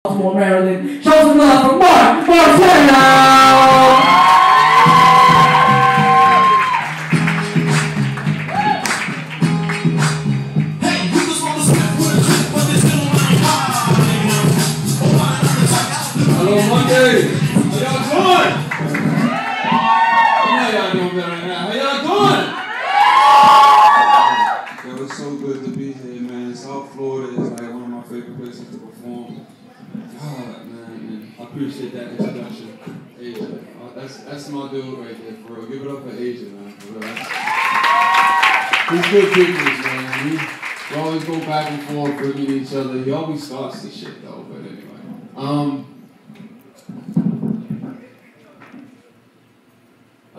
Baltimore, Maryland. Show some love for Marc Marcel. Hello, Monday. How y'all doing? I know y'all doing better right now. How y'all doing? Yo, it's so good to be here, man. South Florida is like one of my favorite places to perform. God, man. I appreciate that introduction. Asia. That's my dude right there, for real. Give it up for Asia, man. For real. He's good people, man. We always go back and forth bringing each other. He always starts the shit, though, but anyway. I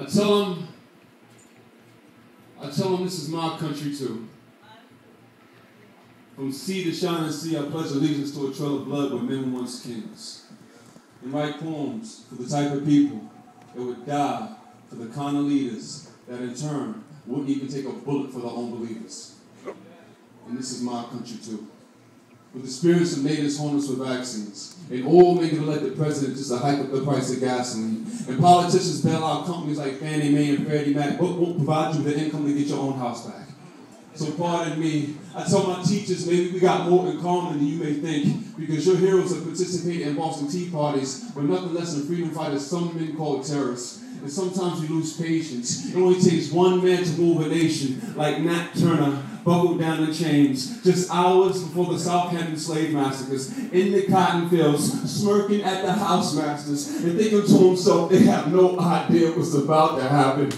tell him this is my country too. From sea to shining sea, I pledge allegiance to a trail of blood where men were once kings. And write poems for the type of people that would die for the kind of leaders that in turn wouldn't even take a bullet for their own believers. And this is my country too. With the spirits of natives homeless with vaccines, and all make it elected president just to hike up the price of gasoline. And politicians bail out companies like Fannie Mae and Freddie Mac, but won't provide you with the income to get your own house back. So pardon me, I tell my teachers maybe we got more in common than you may think, because your heroes have participated in Boston Tea parties where nothing less than freedom fighters some men call terrorists. And sometimes you lose patience. It only takes one man to move a nation, like Nat Turner, buckled down in chains, just hours before the Southampton slave massacres, in the cotton fields, smirking at the house masters, and thinking to himself they have no idea what's about to happen.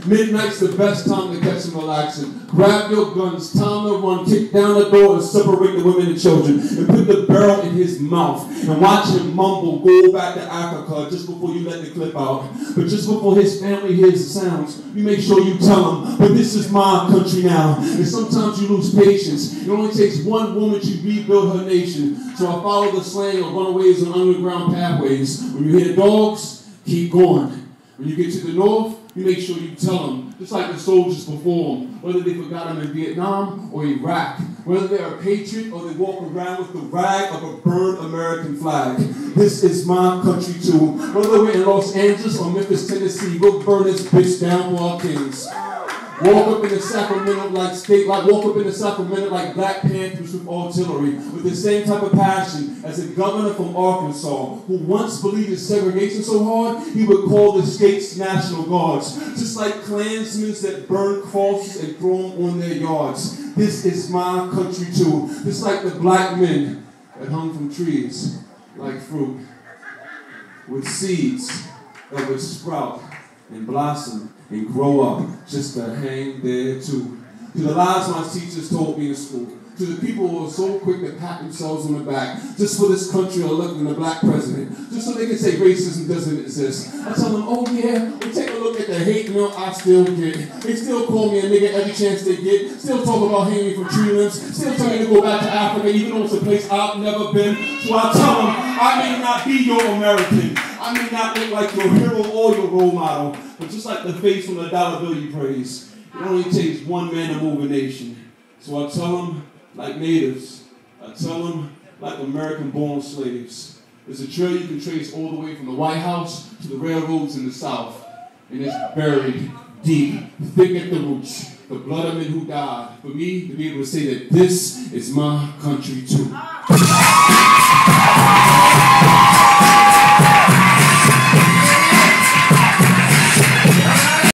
Midnight's the best time to catch them relaxing. Grab your guns, time to run, kick down the door and separate the women and children, and put the barrel in his mouth, and watch him mumble, go back to Africa just before you let the clip out. But just before his family hears the sounds, you make sure you tell him, but this is my country now. And sometimes you lose patience. It only takes one woman to rebuild her nation. So I follow the slang of runaways on underground pathways. When you hear dogs, keep going. When you get to the north, you make sure you tell them, just like the soldiers before them, whether they forgot them in Vietnam or Iraq, whether they're a patriot or they walk around with the rag of a burned American flag. This is my country too. Whether we're in Los Angeles or Memphis, Tennessee, we'll burn this bitch down for our kings. Walk up in the Sacramento like Black Panthers with artillery, with the same type of passion as a governor from Arkansas, who once believed in segregation so hard, he would call the state's National Guards, just like Klansmen that burn crosses and throw them on their yards. This is my country too, just like the black men that hung from trees like fruit, with seeds that would sprout and blossom and grow up just to hang there too. To the lies my teachers told me in school, to the people who are so quick to pat themselves on the back just for this country electing a black president, just so they can say racism doesn't exist. I tell them, oh yeah, well, take a look at the hate mail I still get. They still call me a nigga every chance they get, still talk about hanging from tree limbs, still tell me to go back to Africa even though it's a place I've never been. So I tell them, I may not be your American, I may not look like your hero or your role model, but just like the face on the dollar bill you praise, it only takes one man to move a nation. So I tell them, like natives, I tell them like American-born slaves. There's a trail you can trace all the way from the White House to the railroads in the South, and it's buried deep, thick at the roots, the blood of men who died, for me to be able to say that this is my country too.